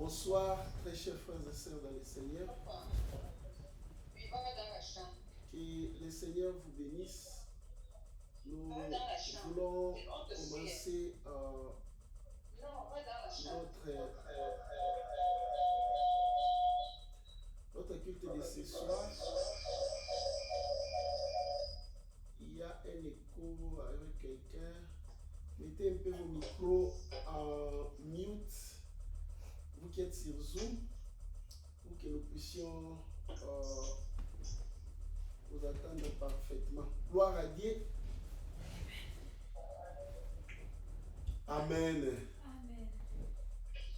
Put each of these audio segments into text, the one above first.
Bonsoir, très chers frères et sœurs dans le Seigneur. Que le Seigneur vous bénisse. Nous voulons commencer notre culte de ce soir. Il y a un écho avec quelqu'un. Mettez un peu vos micros en mute, vous qui êtes sur Zoom, pour que nous puissions vous attendre parfaitement. Gloire à Dieu. Amen. Amen.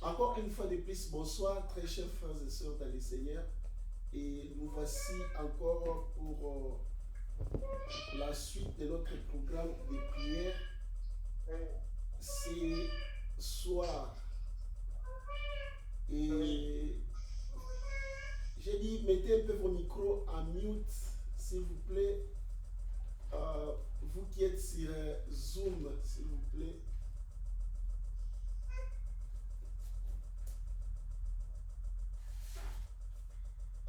Encore une fois de plus, bonsoir, très chers frères et sœurs dans le Seigneur. Et nous voici encore pour la suite de notre programme de prière. Ce soir. Et j'ai dit, mettez un peu vos micros en mute, s'il vous plaît. Vous qui êtes sur Zoom, s'il vous plaît.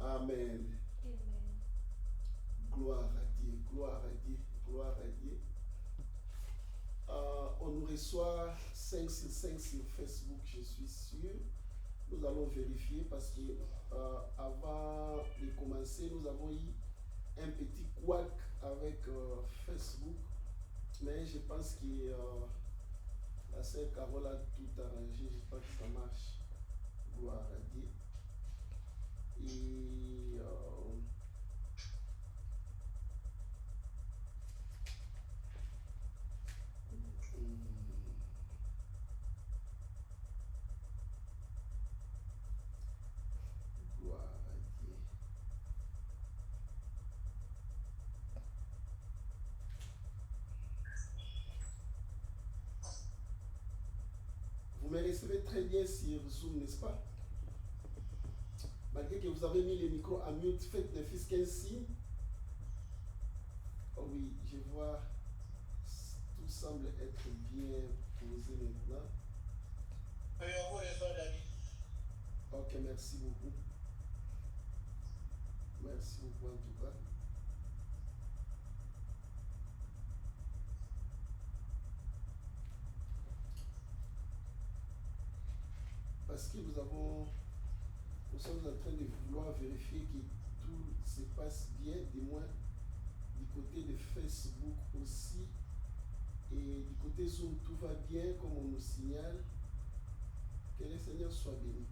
Amen. Amen. Gloire à Dieu, gloire à Dieu, gloire à Dieu. On nous reçoit 5 sur 5 sur Facebook, je suis sûr. Nous allons vérifier parce que avant de commencer, nous avons eu un petit couac avec Facebook. Mais je pense que la sœur Carole a tout arrangé. J'espère que ça marche. Gloire à Dieu. Et gloire à Dieu. Vous me recevez très bien sur Zoom, n'est-ce pas? Malgré que vous avez mis les micros à mute, faites le fils qu'un signe. Oh oui, je vois, tout semble être bien posé maintenant. Ok, merci beaucoup. Merci beaucoup en tout cas. Parce que nous sommes en train de vouloir vérifier que tout se passe bien, du moins du côté de Facebook aussi. Et du côté Zoom, tout va bien, comme on nous signale. Que le Seigneur soit béni.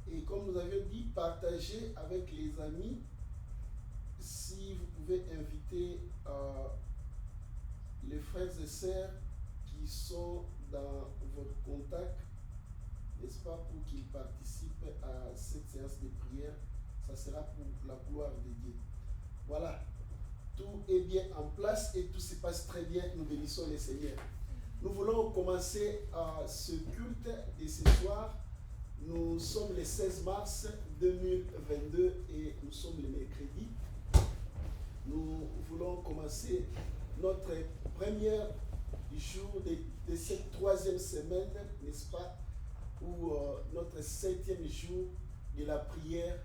Et comme nous avions dit, partagez avec les amis. Si vous pouvez inviter les frères et sœurs qui sont dans votre contact, n'est-ce pas, pour qu'ils participent à cette séance de prière, ça sera pour la gloire de Dieu. Voilà, tout est bien en place et tout se passe très bien. Nous bénissons le Seigneur. Nous voulons commencer ce culte de ce soir. Nous sommes le 16 mars 2022 et nous sommes le mercredi. Nous voulons commencer notre premier jour de cette troisième semaine, n'est-ce pas, ou notre 7e jour de la prière,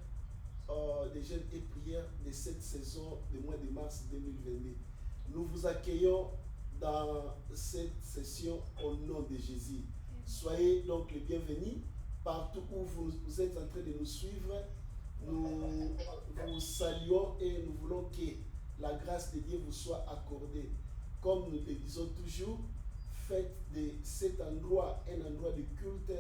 des jeûnes et prières de cette saison du mois de mars 2022. Nous vous accueillons dans cette session au nom de Jésus. Soyez donc les bienvenus. Partout où vous êtes en train de nous suivre, nous vous saluons et nous voulons que la grâce de Dieu vous soit accordée. Comme nous le disons toujours, faites de cet endroit un endroit de culte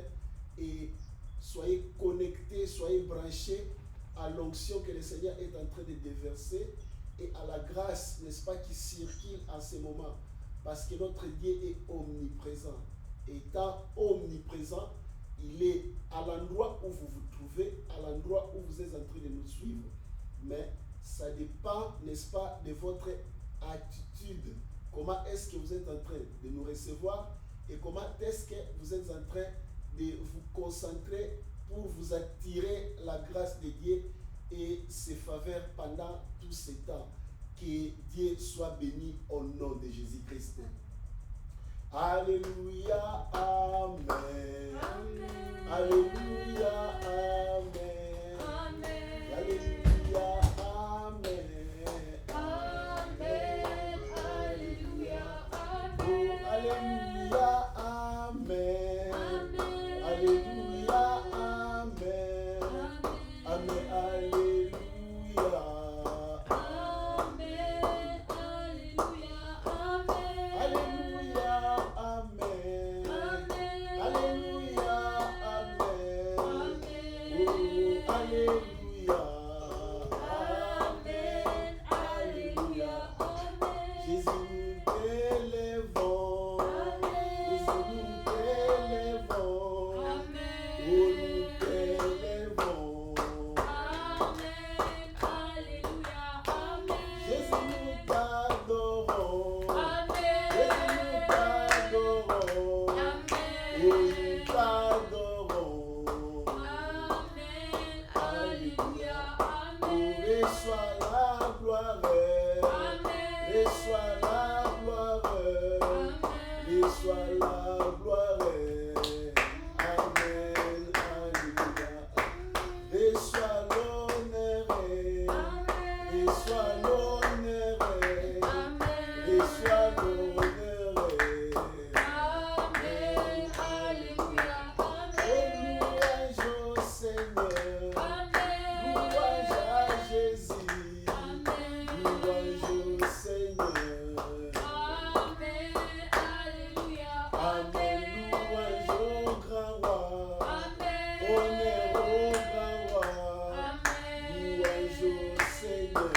et soyez connectés, soyez branchés à l'onction que le Seigneur est en train de déverser et à la grâce, n'est-ce pas, qui circule en ce moment. Parce que notre Dieu est omniprésent. Étant omniprésent, il est à l'endroit où vous vous trouvez, à l'endroit où vous êtes en train de nous suivre. Mais ça dépend, n'est-ce pas, de votre attitude. Comment est-ce que vous êtes en train de nous recevoir et comment est-ce que vous êtes en train de vous concentrer pour vous attirer la grâce de Dieu et ses faveurs pendant tout ce temps. Que Dieu soit béni au nom de Jésus-Christ. Alléluia, Amen. Alléluia, Amen. Alléluia, Amen. Amen. Alléluia, Oh, Amen. Alléluia, Amen. Amen. Alléluia, Amen. Amen, Alléluia. Amen. Alléluia, Amen. Alléluia, Amen. Amen. Alléluia, Amen. Amen. Oh, Alléluia. Amen. Alléluia, Amen. Jésus, nous t'élèvons. Jésus, nous t'élèvons. Amen. Oh, nous t'élèvons. Amen. Alléluia, Amen. Jésus, nous t'adorons. Amen. Jésus, nous t'adorons. Oh, Amen. nous t'adorons. Amen. Alléluia, Oh, Amen. reçois la gloire. Amen. Reçois la gloire. Amen. Reçois la gloire. Amen. Alléluia. Reçois l'honneur. Reçois l'honneur. Reçois l'honneur. Amen. Alléluia, Oh, Amen. louange au Seigneur. Amen. Louange à Jésus. Amen. Louange au Seigneur. Amen. Alléluia, Amen. Amen. Louange au grand roi. Amen. Honneur au grand roi. Amen. Louange au Seigneur.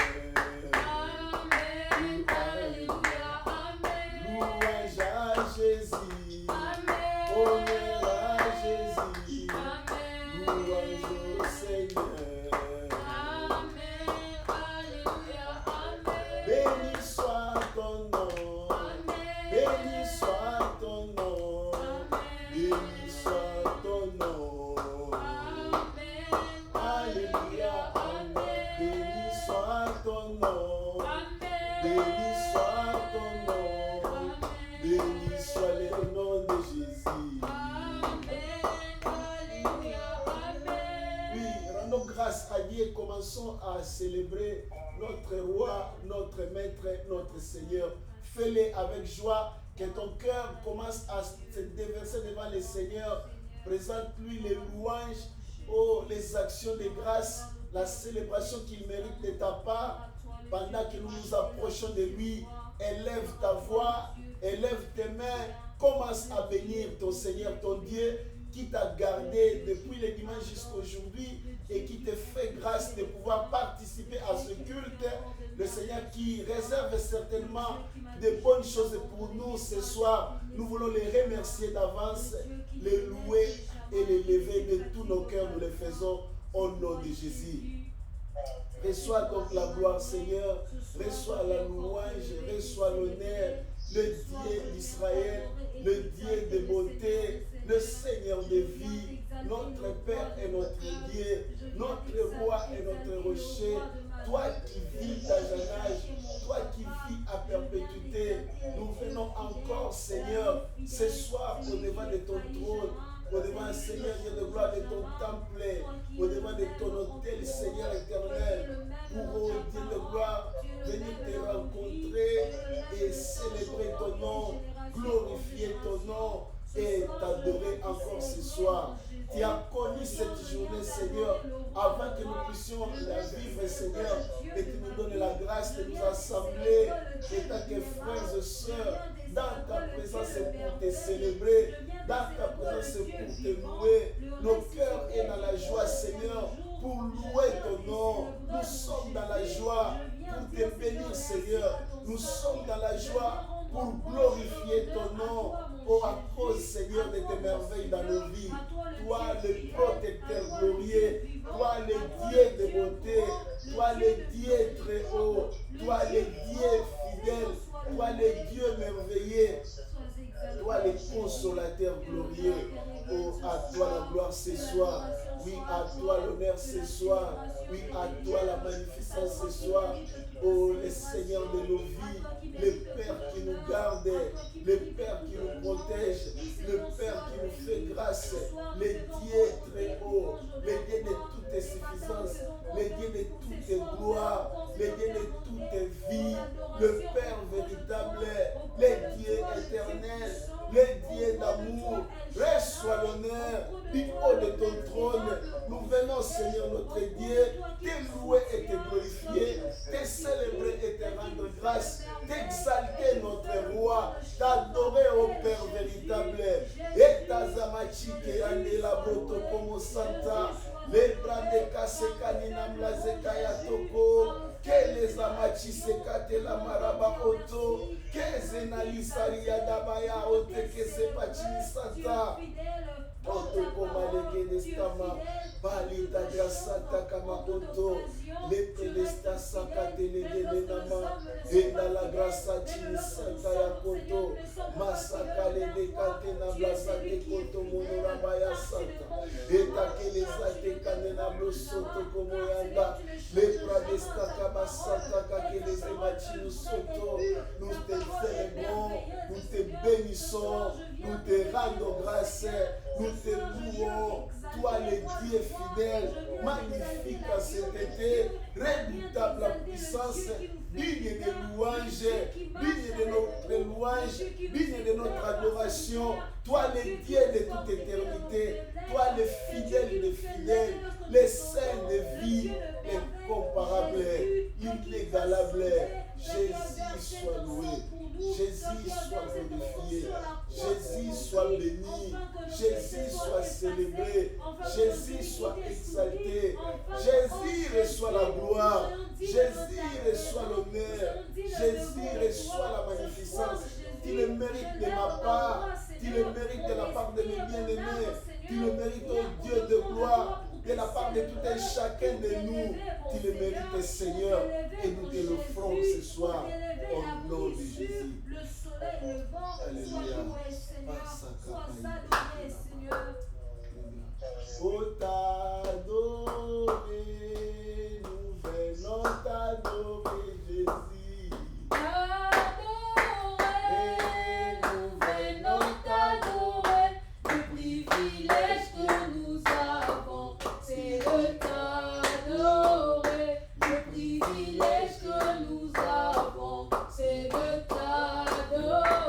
Amen. Alléluia, Amen. Louange à Jésus. Amen. Honneur à Jésus. Amen. Louange au Seigneur. Amen. Alléluia, Amen. Béni soit ton nom. Amen. Béni soit ton nom. Amen. Béni soit ton nom. Amen. Alléluia, Amen. Béni soit ton nom. Amen. Béni soit ton nom. Amen. Béni soit le nom de Jésus. Amen. Alléluia, Amen. Oui, rendons grâce à Dieu et commençons à célébrer notre roi, notre maître, notre Seigneur. Fais-le avec joie, que ton cœur commence à se déverser devant le Seigneur. Présente-lui les louanges, oh, les actions de grâce, la célébration qu'il mérite de ta part. Pendant que nous nous approchons de lui, élève ta voix, élève tes mains, commence à bénir ton Seigneur, ton Dieu, qui t'a gardé depuis le dimanche jusqu'à aujourd'hui et qui te fait grâce de pouvoir participer à ce culte. Le Seigneur qui réserve certainement de bonnes choses pour nous ce soir. Nous voulons les remercier d'avance, les louer et les lever de tous nos cœurs. Nous les faisons au nom de Jésus. Reçois donc la gloire, Seigneur. Reçois la louange, reçois l'honneur. Le Dieu d'Israël, le Dieu de bonté, le Seigneur de vie, notre Père et notre Dieu, notre roi et notre rocher. Toi qui vis d'âge en âge, toi qui vis à perpétuité, nous venons encore, Seigneur, ce soir au devant de ton trône, au devant, Seigneur, Dieu de gloire, de ton temple, au devant de ton autel, Seigneur éternel, pour, oh Dieu de gloire, venir te rencontrer et célébrer ton nom, glorifier ton nom et t'adorer encore ce soir. Tu as connu cette journée, Seigneur, avant que nous puissions la vivre, Seigneur, et tu nous donnes la grâce de nous assembler, étant que frères et sœurs, dans ta présence c'est pour te célébrer, dans ta présence c'est pour te louer. Nos cœurs sont dans la joie, Seigneur, pour louer ton nom. Nous sommes dans la joie pour te bénir, Seigneur. Nous sommes dans la joie pour glorifier ton nom. Oh, à cause, Seigneur, de tes merveilles dans nos vies. Toi, le protecteur glorieux. Toi, le Dieu de bonté. Toi, le Dieu très haut. Toi, le Dieu fidèle. Toi, le Dieu merveilleux. Toi, le consolateur glorieux. Oh, à toi la gloire ce soir. à toi l'honneur ce soir. Oui, à toi la magnificence ce soir. Oh, le Seigneur de nos vies, le Père qui nous garde, le Père qui nous protège, le Père qui nous fait grâce, le Dieu très haut, le Dieu de toute suffisance, le Dieu de toute gloire, le Dieu de toute vie, le Père véritable, le Dieu éternel, le Dieu d'amour. Reçois l'honneur du haut de ton trône. Nous venons, Seigneur notre Dieu, te louer et te glorifier, te célébrer et te rendre grâce, t'exalter notre roi, t'adorer au Père véritable. Et tazamachike andela boto como santa, les bras de kasekanina mlazeka ya toko, que les amachi sekate la maraba oto, que zenalisari ya dabaya ote que se pachini santa. Oto koma lege destama, balita grasata kama oto, le pedesta sakate lege nama, enda la grasa chini santa ya koto, masaka le dekate na blasa te koto mono rabaya santa, eta ke les ate kane na blosoto komo yanda, le pradesta kaba santa kake les emachinu soto. Nous te célébrons, nous te bénissons, nous te rendons grâce, nous te louons, toi le Dieu fidèle, magnifique à cet été, redoutable en puissance, digne de louange, digne de notre louange, digne de notre adoration, toi le Dieu de toute éternité, toi le fidèle des fidèles, le saint de vie, incomparable, inégalable. Jésus soit loué, Jésus soit glorifié, Jésus soit béni, Jésus soit célébré, Jésus soit exalté, Jésus reçoit la gloire, Jésus reçoit l'honneur, Jésus reçoit la magnificence. Tu le mérites de ma part, tu le mérites de la part de mes bien-aimés, tu le mérites, oh Dieu de gloire, de la part de tout un chacun de nous. Tu le mérites, Seigneur, et nous te l'offrons ce soir au nom de Jésus. Le soleil levant, Alléluia. sois adoré, Seigneur. Oh, t'adorer, nous venons t'adorer, Jésus. T'adorer, nous venons t'adorer. Le privilège que nous avons, c'est de t'adorer. Le privilège que nous avons, c'est de t'adorer.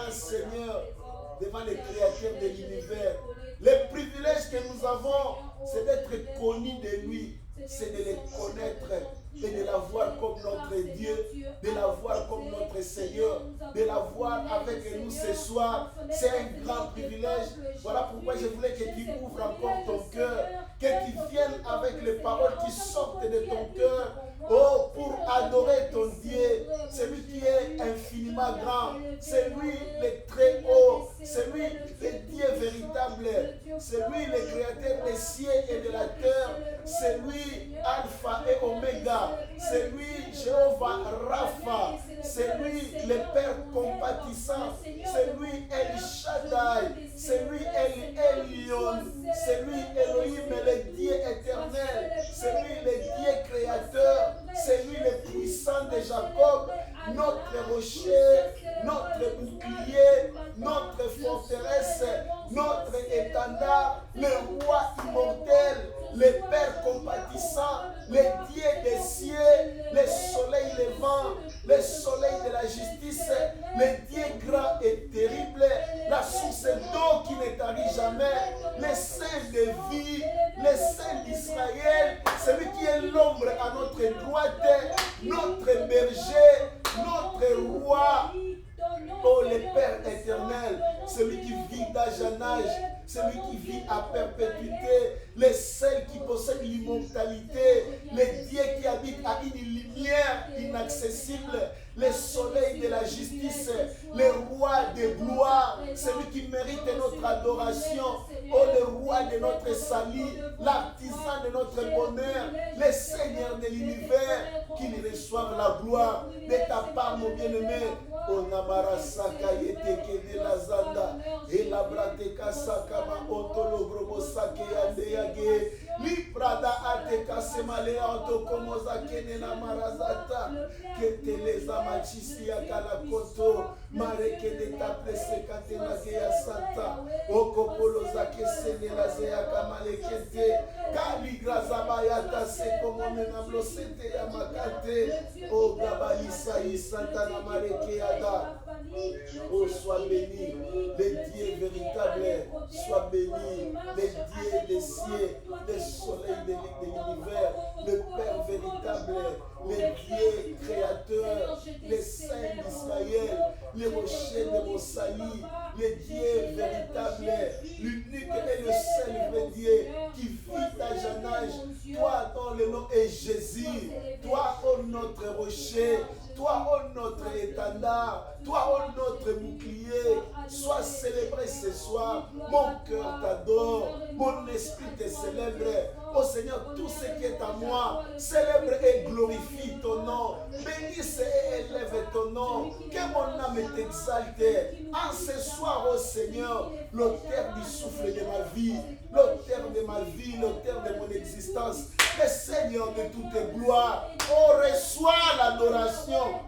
grand Seigneur, devant le Créateur de l'univers. Le privilège que nous avons, c'est d'être connus de lui, c'est de le connaître et de l'avoir comme notre Dieu, de l'avoir comme notre Seigneur, de l'avoir avec nous ce soir. C'est un grand privilège. Voilà pourquoi je voulais que tu ouvres encore ton cœur, que tu viennes avec les paroles qui sortent de ton cœur. Oh, pour adorer ton Dieu, celui qui est infiniment grand, c'est lui le très haut, c'est lui le Dieu véritable, c'est lui le créateur des cieux et de la terre, c'est lui Alpha et Oméga, c'est lui Jéhovah Rapha, c'est lui le Père compatissant, c'est lui El Shaddai, c'est lui El Elyon, c'est lui Elohim, le Dieu éternel, c'est lui le Dieu créateur. C'est lui le puissant de Jacob, notre rocher, notre bouclier, notre forteresse, notre étendard, le roi immortel, le Père compatissant, le Dieu des cieux, le soleil levant, le soleil de la justice, le Dieu grand et terrible, la source d'eau qui ne tarit jamais, le Saint de vie, le Saint d'Israël, celui qui est l'ombre à notre droite, notre berger, notre roi, oh le Père éternel, celui qui vit d'âge en âge, celui qui vit à perpétuité, le seul qui possède l'immortalité, le Dieu qui habite à une lumière inaccessible, le soleil de la justice, le roi de gloire, celui qui mérite notre adoration, oh le roi de notre salut, l'artisan de notre bonheur, le Seigneur de l'univers, qu'il reçoive la gloire de ta part, mon bien-aimé. Onamara saka yeteke de la zanda et la brateka saka ma otolo grobo sake yande yage li prada ateka semale auto como zakene na marazata que teleza machisi ya kala koto mareke de taple sekate na ke ya sata okopolo zake sene la ze ya kamale kete kali grazaba ya tase como mena blosete ya makate o gabalisa isanta na mareke ya da. Oh, sois béni, le Dieu véritable, sois béni, le Dieu des cieux, le soleil de l'univers, le Père véritable, le Dieu créateur, le Saint d'Israël, le rocher de mon salut, le Dieu véritable, l'unique et le seul vrai Dieu qui vit d'âge en âge. Toi dont le nom est Jésus, toi, oh notre rocher, toi, oh notre étendard, toi, oh notre bouclier, sois célébré ce soir. Mon cœur t'adore, mon esprit te célèbre. Oh Seigneur, tout ce qui est à moi, célèbre et glorifie ton nom. Bénisse et élève ton nom. Que mon âme t'exalte. En ce soir, oh Seigneur, l'auteur du souffle de ma vie, l'auteur de ma vie, l'auteur de mon existence, le Seigneur de toute gloire, oh, reçois l'adoration.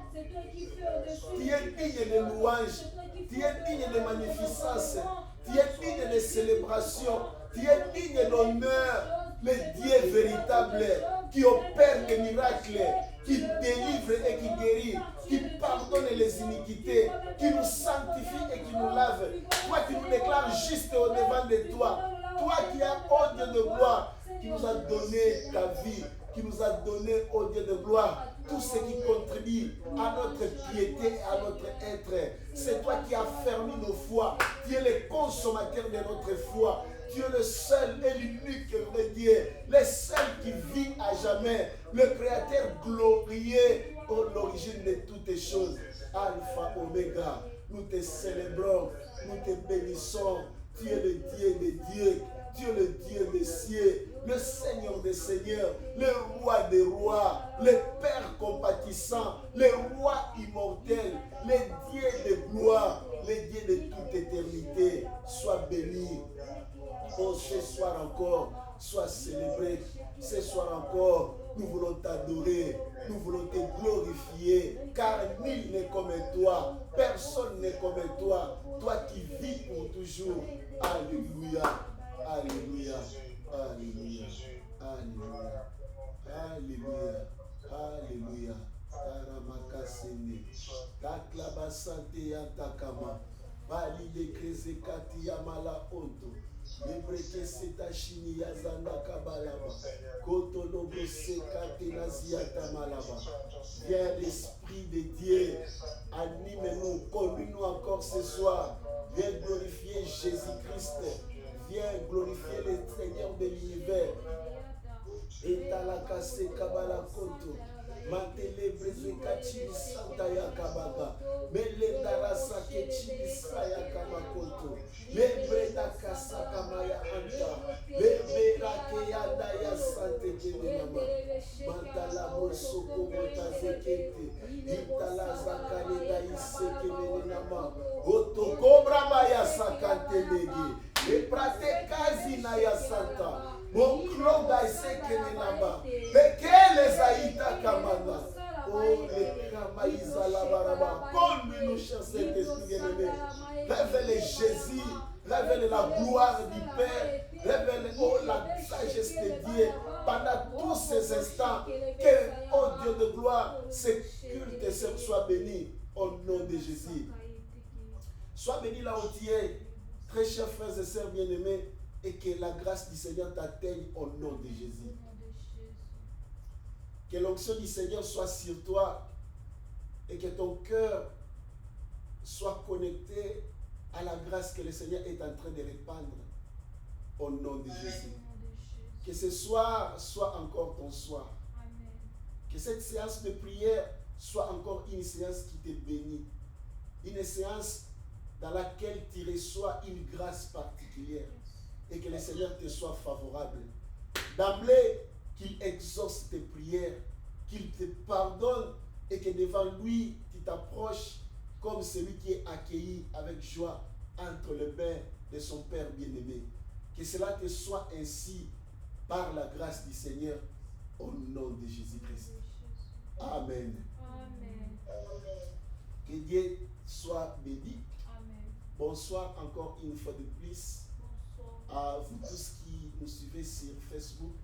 Tu es digne de louange, tu es digne de magnificence, tu es digne de célébration, tu es digne d'honneur, le Dieu véritable qui opère des miracles, qui délivre et qui guérit, qui pardonne les iniquités, qui nous sanctifie et qui nous lave. Toi qui nous déclares juste au devant de toi, toi qui as, oh Dieu de gloire, qui nous a donné ta vie, qui nous a donné, oh Dieu de gloire, tout ce qui contribue à notre piété et à notre être. C'est toi qui as fermé nos foi. Tu es le consommateur de notre foi. Tu es le seul et l'unique vrai Dieu, le seul qui vit à jamais, le Créateur glorieux, oh, l'origine de toutes les choses. Alpha, Oméga, nous te célébrons, nous te bénissons. Tu es le Dieu des dieux, tu es le Dieu des cieux, le Seigneur des seigneurs, le Roi des rois, le Père compatissant, le Roi immortel, le Dieu de gloire, le Dieu de toute éternité. Sois béni. Oh, ce soir encore, sois célébré. Ce soir encore, nous voulons t'adorer, nous voulons te glorifier, car nul n'est comme toi, personne n'est comme toi, toi qui vis pour toujours. Alléluia, alléluia, alléluia, alléluia, alléluia, alléluia. Karamakasene, taklabasante yatakama, brezekati ya mala onto. Lebreke setashini ya zanda kabalaba. Koto lobo sekate naziata malaba. Viens l'Esprit de Dieu. Anime-nous, conduis-nous encore ce soir. Viens glorifier Jésus-Christ. Viens glorifier le Seigneur de l'univers. Etalakase kabala konto. Mantele brezeka chini santa ya kabaga. Mele darasa ke chini saya kabakoto. Lebreda kasa kamaya anta. Lebera ke yada ya sante kenenama. Mantala mosoko mota zekete. Itala zakale da iseke nenenama. Oto kobra maya sakante lege. Eprate kazi na ya santa. Mon cloda iseke nenaba. Bekele zaita kamana. Oh, le kamaïza la baraba. Conduis-nous, cher Saint-Esprit bien-aimé. Révèle Jésus. Révèle la gloire du Père. Révèle, oh, la sagesse de Dieu. Pendant tous ces instants, que, oh Dieu de gloire, ce culte soit béni au nom de Jésus. Sois béni là où tu es, très chers frères et sœurs bien-aimés, et que la grâce du Seigneur t'atteigne au nom de Jésus. Que l'onction du Seigneur soit sur toi et que ton cœur soit connecté à la grâce que le Seigneur est en train de répandre au nom de Jésus. Que ce soir soit encore ton soir. Que cette séance de prière soit encore une séance qui te bénit. Une séance dans laquelle tu reçois une grâce particulière et que le Seigneur te soit favorable. D'emblée, qu'il exauce tes prières, qu'il te pardonne et que devant lui, tu t'approches comme celui qui est accueilli avec joie entre les mains de son Père bien-aimé. Que cela te soit ainsi par la grâce du Seigneur au nom de Jésus-Christ. Amen. Amen. Que Dieu soit béni. Amen. Bonsoir encore une fois de plus Bonsoir. à vous tous qui nous suivez sur Facebook.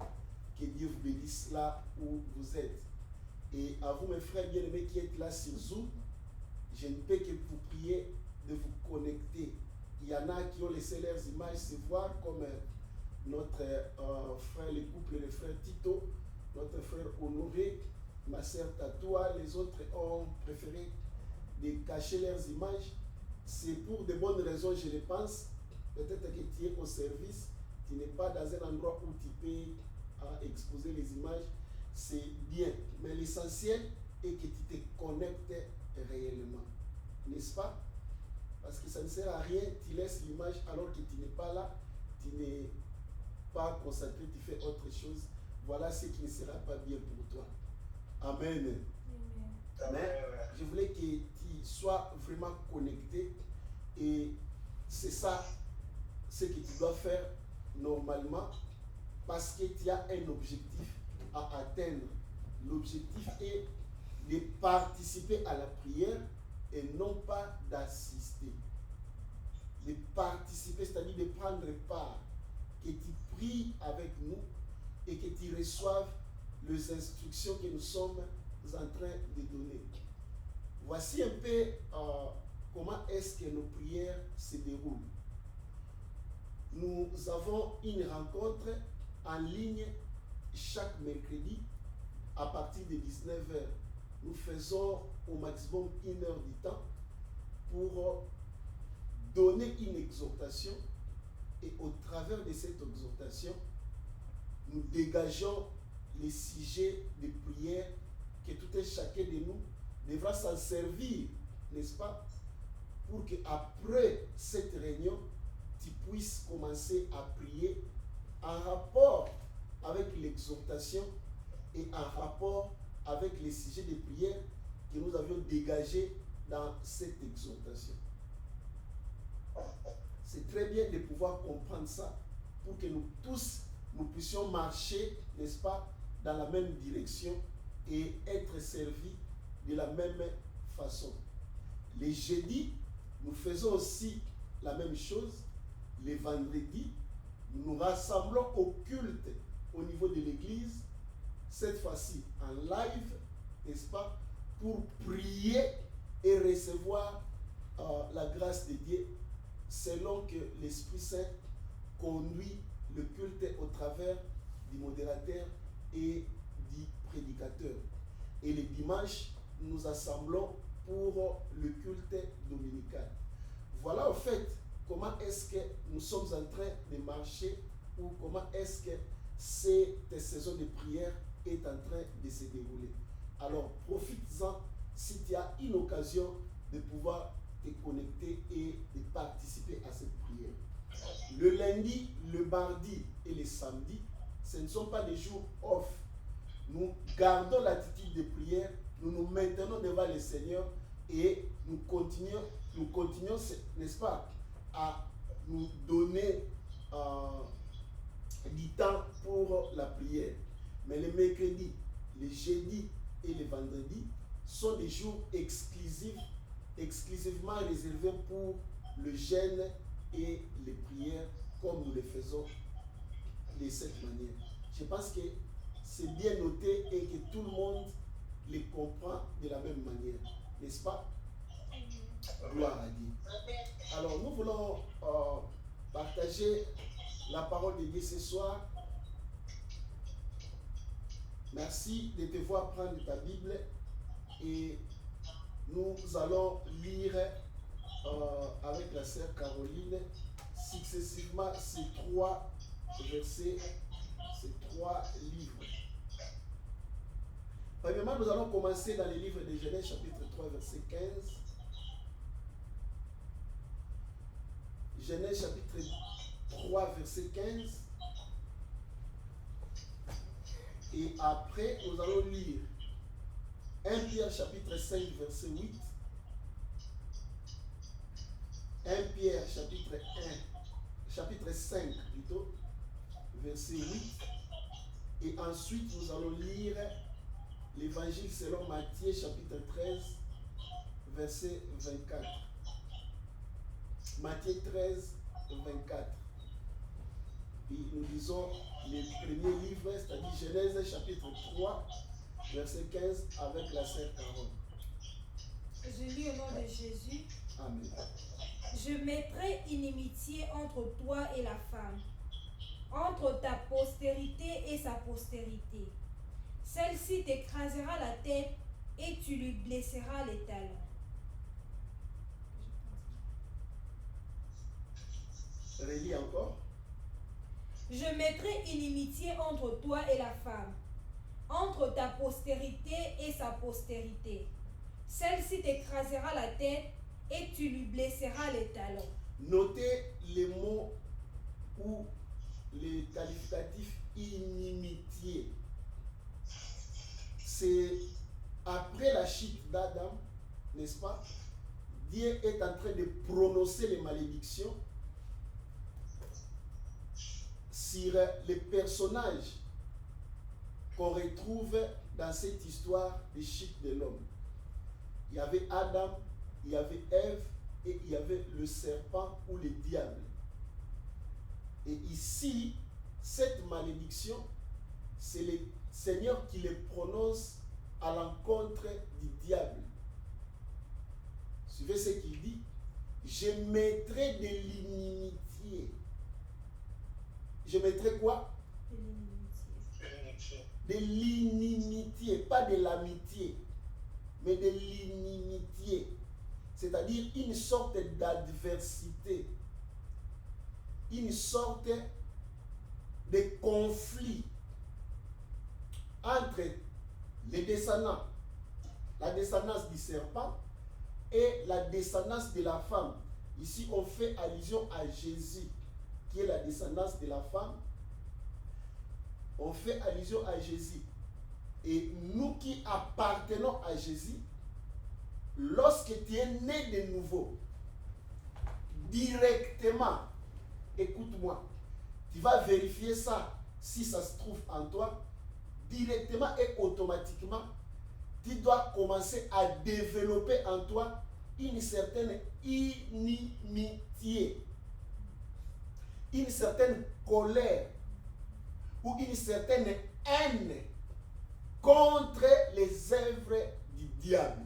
Que Dieu vous bénisse là où vous êtes. Et à vous mes frères bien-aimés qui êtes là sur Zoom, je ne peux que vous prier de vous connecter. Il y en a qui ont laissé leurs images se voir comme notre frère, le couple, le frère Tito, notre frère Honoré, ma sœur Tatoua. Les autres ont préféré de cacher leurs images. C'est pour de bonnes raisons, je le pense. Peut-être que tu es au service, tu n'es pas dans un endroit où tu peux exposer les images. C'est bien. Mais l'essentiel est que tu te connectes réellement. N'est-ce pas? Parce que ça ne sert à rien, tu laisses l'image alors que tu n'es pas là, tu n'es pas concentré, tu fais autre chose. Voilà ce qui ne sera pas bien pour toi. Amen. Mais je voulais que tu sois vraiment connecté et c'est ça ce que tu dois faire normalement parce que tu as un objectif à atteindre. L'objectif est de participer à la prière et non pas d'assister. De participer, c'est-à-dire de prendre part, que tu pries avec nous et que tu reçoives les instructions que nous sommes en train de donner. Voici un peu comment est-ce que nos prières se déroulent. Nous avons une rencontre en ligne chaque mercredi à partir de 19h. Nous faisons au maximum 1 heure du temps pour donner une exhortation et au travers de cette exhortation, nous dégageons les sujets de prière que tout et chacun de nous devra s'en servir, n'est-ce pas, pour qu'après cette réunion, tu puisses commencer à prier en rapport avec l'exhortation et en rapport avec les sujets de prière que nous avions dégagés dans cette exhortation. C'est très bien de pouvoir comprendre ça pour que nous tous, nous puissions marcher, n'est-ce pas, dans la même direction et être servis de la même façon. Les jeudis, nous faisons aussi la même chose. Les vendredis, nous nous rassemblons au culte au niveau de l'église, cette fois-ci en live, n'est-ce pas, pour prier et recevoir la grâce de Dieu selon que l'Esprit Saint conduit le culte au travers du modérateur et du prédicateur. Et les dimanches, nous assemblons pour le culte dominical. Voilà au fait comment est-ce que nous sommes en train de marcher ou comment est-ce que cette saison de prière est en train de se dérouler. Alors, profites-en si tu as une occasion de pouvoir te connecter et de participer à cette prière. Le lundi, le mardi et le samedi, ce ne sont pas des jours off. Nous gardons l'attitude de prière, nous nous maintenons devant le Seigneur et nous continuons, n'est-ce pas, à nous donner du temps pour la prière. Mais les mercredis, les jeudis et les vendredis sont des jours exclusivement réservés pour le jeûne et les prières comme nous les faisons de cette manière. Je pense que c'est bien noté et que tout le monde les comprend de la même manière, n'est-ce pas? Gloire à Dieu. Alors nous voulons partager la parole de Dieu ce soir. Merci de te voir prendre ta Bible et nous allons lire avec la sœur Caroline successivement ces trois versets, ces trois livres. Premièrement, nous allons commencer dans le livre de Genèse chapitre 3 verset 15. Genèse chapitre 3 verset 15. Et après, nous allons lire 1 Pierre chapitre 5 verset 8. 1 Pierre chapitre 5 plutôt, verset 8. Et ensuite, nous allons lire l'évangile selon Matthieu chapitre 13, verset 24. Matthieu 13, 24. Et nous lisons les premiers livres, c'est-à-dire Genèse chapitre 3, verset 15, avec la sœur Carole. Je lis au nom de Jésus. Amen. Je mettrai inimitié entre toi et la femme, entre ta postérité et sa postérité. Celle-ci t'écrasera la tête et tu lui blesseras les talons. Relis encore. Je mettrai inimitié entre toi et la femme, entre ta postérité et sa postérité. Celle-ci t'écrasera la tête et tu lui blesseras les talons. Notez les mots ou les qualificatifs inimitié. C'est après la chute d'Adam, n'est-ce pas? Dieu est en train de prononcer les malédictions sur les personnages qu'on retrouve dans cette histoire de chute de l'homme. Il y avait Adam, il y avait Ève et il y avait le serpent ou le diable. Et ici, cette malédiction, c'est le Seigneur qui les prononce à l'encontre du diable. Suivez ce qu'il dit. Je mettrai de l'inimitié. Je mettrai quoi? De l'inimitié, pas de l'amitié, mais de l'inimitié. C'est-à-dire une sorte d'adversité, une sorte de conflit entre les descendants, la descendance du serpent et la descendance de la femme. Ici, on fait allusion à Jésus, qui est la descendance de la femme. On fait allusion à Jésus. Et nous qui appartenons à Jésus, lorsque tu es né de nouveau, directement, écoute-moi, tu vas vérifier ça, si ça se trouve en toi, directement et automatiquement, tu dois commencer à développer en toi une certaine inimitié, une certaine colère ou une certaine haine contre les œuvres du diable.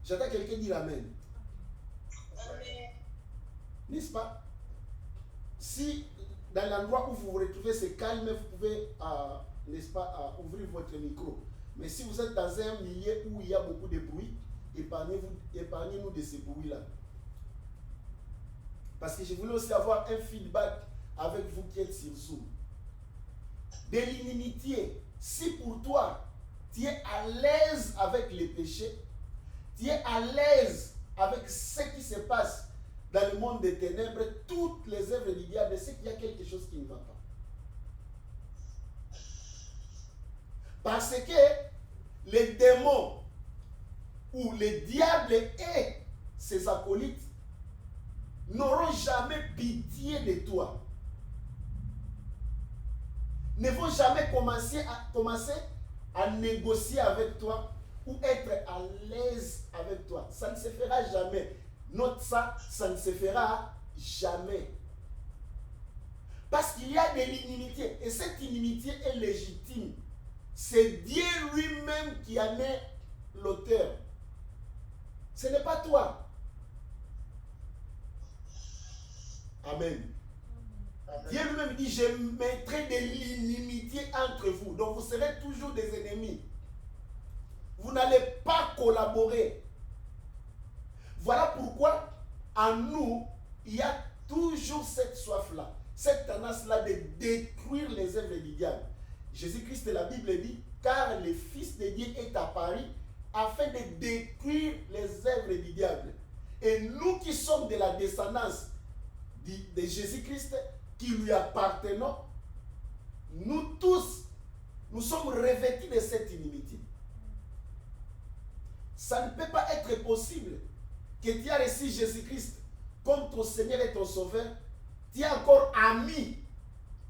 J'entends quelqu'un dire Amen. pas? Si dans l'endroit où vous vous retrouvez c'est calme, vous pouvez, n'est-ce pas, ouvrir votre micro. Mais si vous êtes dans un milieu où il y a beaucoup de bruit, épargnez-nous de ces bruits-là. Parce que je voulais aussi avoir un feedback avec vous qui êtes sur Zoom. De l'inimitié. Si pour toi, tu es à l'aise avec les péchés, tu es à l'aise avec ce qui se passe dans le monde des ténèbres, toutes les œuvres du diable, c'est qu'il y a quelque chose qui ne va pas. Parce que les démons ou les diables et ses acolytes n'auront jamais pitié de toi. Ne vont jamais commencer à négocier avec toi ou être à l'aise avec toi. Ça ne se fera jamais. Note ça, ça ne se fera jamais. Parce qu'il y a de l'inimitié. Et cette inimitié est légitime. C'est Dieu lui-même qui en est l'auteur. Ce n'est pas toi. Amen. Dieu lui-même dit, je mettrai de l'inimitié entre vous. Donc vous serez toujours des ennemis. Vous n'allez pas collaborer. Voilà pourquoi en nous, il y a toujours cette soif-là, cette tendance-là de détruire les œuvres du diable. Jésus-Christ, la Bible dit, car le Fils de Dieu est apparu afin de détruire les œuvres du diable. Et nous qui sommes de la descendance de Jésus-Christ, qui lui appartenons, nous tous, nous sommes revêtus de cette inimitié. Ça ne peut pas être possible que tu as reçu Jésus-Christ comme ton Seigneur et ton Sauveur, tu es encore ami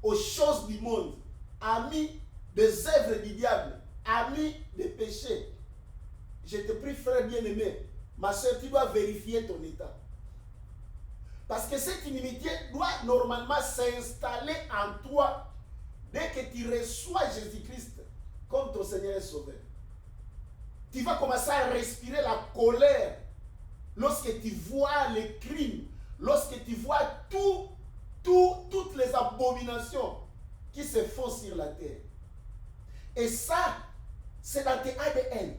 aux choses du monde, ami des œuvres du diable, ami des péchés. Je te prie, frère bien-aimé, ma soeur, tu dois vérifier ton état. Parce que cette inimitié doit normalement s'installer en toi dès que tu reçois Jésus-Christ comme ton Seigneur et Sauveur. Tu vas commencer à respirer la colère lorsque tu vois les crimes, lorsque tu vois toutes les abominations qui se font sur la terre. Et ça, c'est dans tes ADN.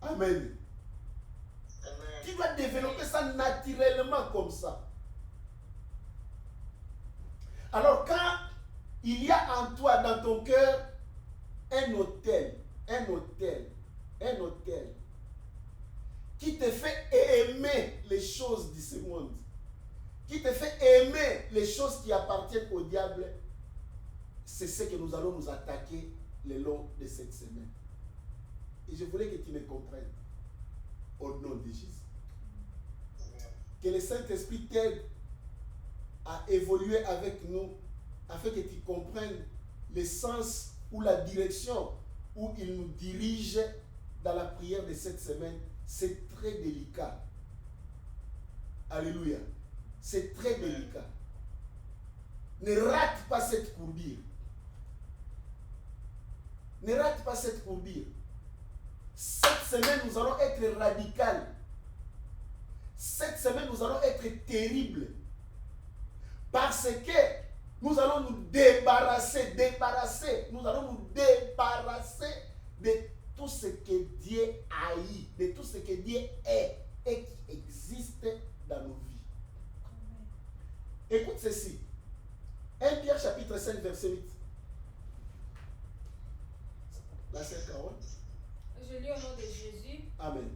Amen. Tu dois développer ça naturellement comme ça. Alors quand il y a en toi, dans ton cœur, un autel qui te fait aimer les choses de ce monde, qui te fait aimer les choses qui appartiennent au diable, c'est ce que nous allons nous attaquer le long de cette semaine. Et je voulais que tu me comprennes au nom de Jésus. Que le Saint-Esprit t'aide à évoluer avec nous afin que tu comprennes le sens ou la direction où il nous dirige dans la prière de cette semaine. C'est très délicat. Alléluia. C'est très délicat. Ne rate pas cette courbure. Ne rate pas cette courbure. Cette semaine, nous allons être radicaux. Cette semaine, nous allons être terribles. Parce que nous allons nous débarrasser. Nous allons nous débarrasser de tout ce que Dieu haït, de tout ce que Dieu est et qui existe dans nos vies. Amen. Écoute ceci. 1 Pierre chapitre 5, verset 8. La sœur Carole. Je lis au nom de Jésus. Amen.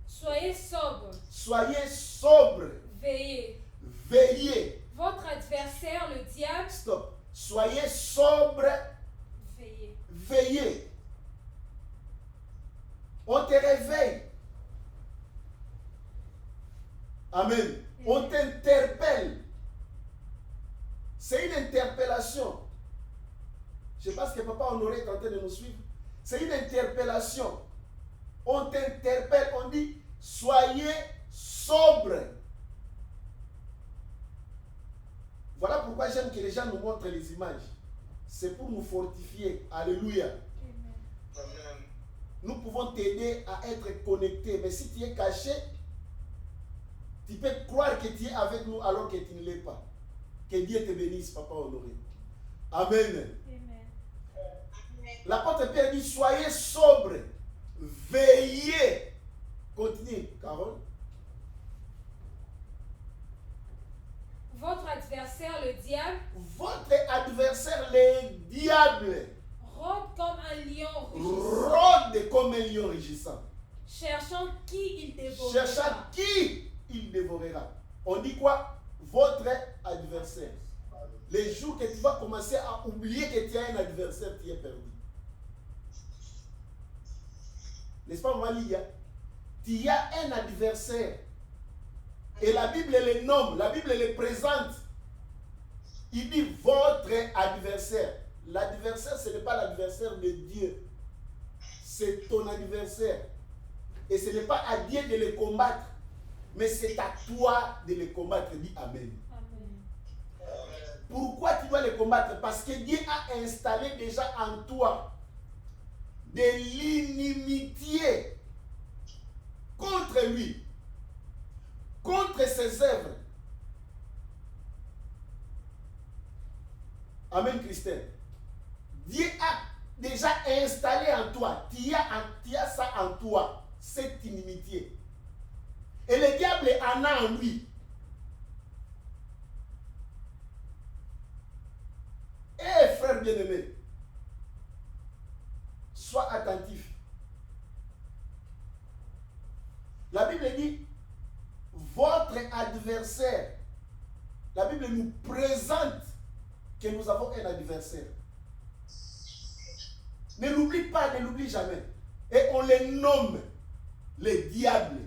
Soyez sobres. Soyez sobres. Veillez. Veillez. Votre adversaire, le diable. Stop. Soyez sobres. Veillez. Veillez. On te réveille. Amen. On t'interpelle. C'est une interpellation. Je pense que Papa Honoré est en train de nous suivre. C'est une interpellation. On t'interpelle, on dit, soyez sobres. Voilà pourquoi j'aime que les gens nous montrent les images. C'est pour nous fortifier. Alléluia. Amen. Nous pouvons t'aider à être connecté. Mais si tu es caché, Tu peux croire que tu es avec nous alors que tu ne l'es pas. Que Dieu te bénisse, Papa honoré. Amen. L'apôtre Pierre dit, soyez sobres, veillez. Continue, Carole. Votre adversaire, le diable, Votre adversaire, le diable, rôde comme un lion rugissant, rôde comme un lion rugissant, cherchant qui il dévorera. cherchant qui il dévorera. On dit quoi? Votre adversaire. Les jours que tu vas commencer à oublier que tu as un adversaire, tu es perdu. N'est-ce pas, Malia? Tu as un adversaire. Et la Bible le nomme, la Bible le présente. Il dit votre adversaire. L'adversaire, ce n'est pas l'adversaire de Dieu. C'est ton adversaire. Et ce n'est pas à Dieu de le combattre, mais c'est à toi de le combattre. Dis Amen. Amen. Pourquoi tu dois le combattre? Parce que Dieu a installé déjà en toi de l'inimitié contre lui, contre ses œuvres. Amen, Christelle. Dieu a déjà installé en toi, tu as ça en toi, cette inimitié. Et le diable en a en lui. Eh frère bien-aimé, sois attentif. La Bible dit, votre adversaire, la Bible nous présente que nous avons un adversaire. Ne l'oublie pas, ne l'oublie jamais. Et on le nomme le diable.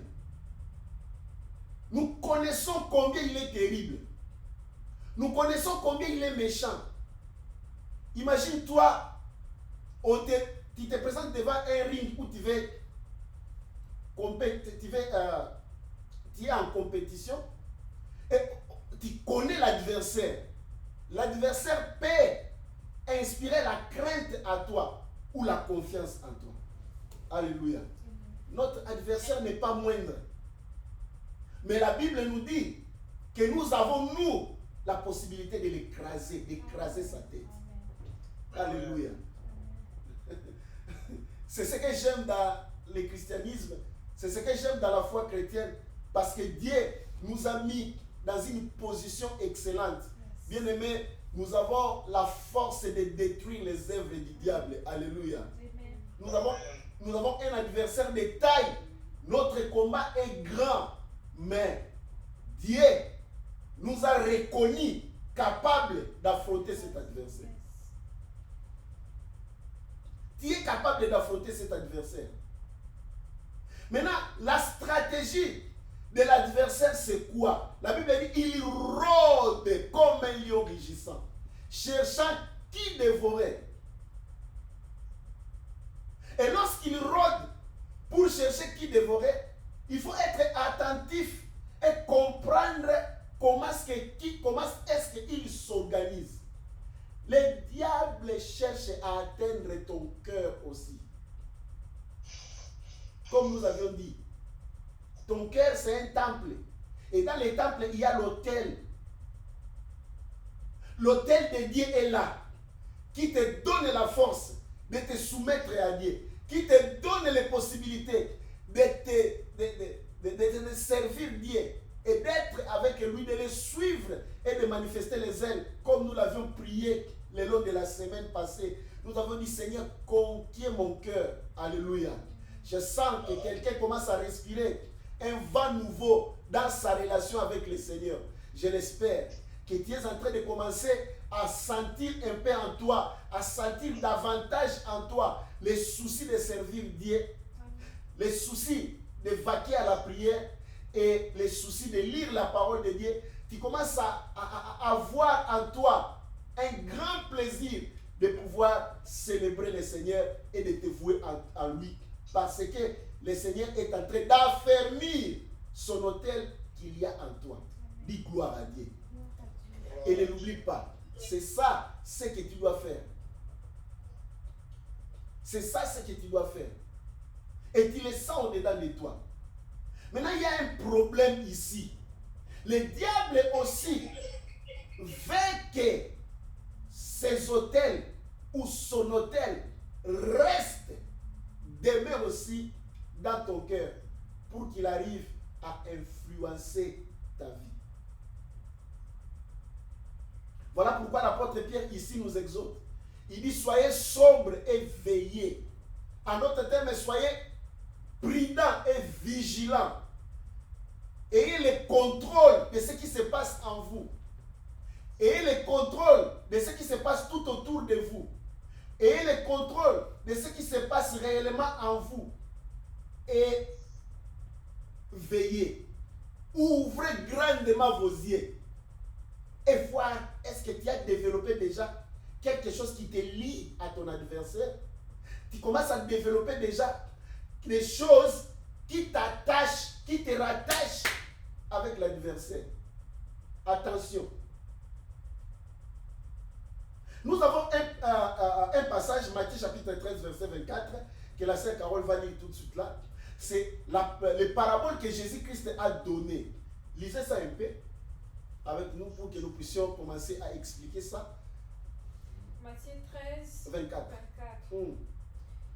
Nous connaissons combien il est terrible. Nous connaissons combien il est méchant. Imagine-toi, tu te présentes devant un ring où tu es en compétition et tu connais l'adversaire. L'adversaire peut inspirer la crainte à toi ou la confiance en toi. Alléluia. Notre adversaire n'est pas moindre. Mais la Bible nous dit que nous avons, nous, la possibilité de l'écraser, d'écraser sa tête. Alléluia. C'est ce que j'aime dans le christianisme, c'est ce que j'aime dans la foi chrétienne, parce que Dieu nous a mis dans une position excellente. Bien aimé, nous avons la force de détruire les œuvres du diable. Alléluia. Nous avons un adversaire de taille. Notre combat est grand, mais Dieu nous a reconnus capables d'affronter cet adversaire. Tu es capable d'affronter cet adversaire. Maintenant, la stratégie de l'adversaire, c'est quoi? La Bible dit, il rôde comme un lion rugissant, cherchant qui dévorer. Et lorsqu'il rôde pour chercher qui dévorer, il faut être attentif et comprendre comment est-ce qu'il s'organise. Le diable cherche à atteindre ton cœur aussi. Comme nous avions dit, ton cœur c'est un temple. Et dans les temples, il y a l'autel. L'autel de Dieu est là, qui te donne la force de te soumettre à Dieu, qui te donne les possibilités de te servir Dieu et d'être avec lui, de le suivre et de manifester les ailes, comme nous l'avions prié le long de la semaine passée. Nous avons dit, Seigneur, conquiers mon cœur. Alléluia. Je sens que quelqu'un commence à respirer un vent nouveau dans sa relation avec le Seigneur. Je l'espère que tu es en train de commencer à sentir un peu en toi, à sentir davantage en toi les soucis de servir Dieu, les soucis de vaquer à la prière et les soucis de lire la parole de Dieu. Tu commences à avoir en toi un grand plaisir de pouvoir célébrer le Seigneur et de te vouer en lui. Parce que le Seigneur est en train d'affermir son autel qu'il y a en toi. Dis gloire à Dieu. Et ne l'oublie pas. C'est ça ce que tu dois faire. C'est ça ce que tu dois faire. Et tu le sens au-dedans de toi. Maintenant, il y a un problème ici. Le diable aussi veut que ses hôtels ou son hôtel reste, demeure aussi dans ton cœur pour qu'il arrive à influencer ta vie. Voilà pourquoi l'apôtre Pierre ici nous exhorte. Il dit soyez sobres et veillez. En d'autres termes, soyez prudents et vigilants. Ayez le contrôle de ce qui se passe en vous. Ayez le contrôle de ce qui se passe tout autour de vous. Ayez le contrôle de ce qui se passe réellement en vous. Et veillez. Ouvrez grandement vos yeux. Et voir, est-ce que tu as développé déjà quelque chose qui te lie à ton adversaire? Tu commences à développer déjà des choses qui t'attachent, qui te rattachent avec l'adversaire. Attention. Nous avons un passage, Matthieu chapitre 13, verset 24, que la sœur Carole va lire tout de suite là. C'est les paraboles que Jésus-Christ a données. Lisez ça un peu avec nous pour que nous puissions commencer à expliquer ça. Matthieu 13, 24. 24.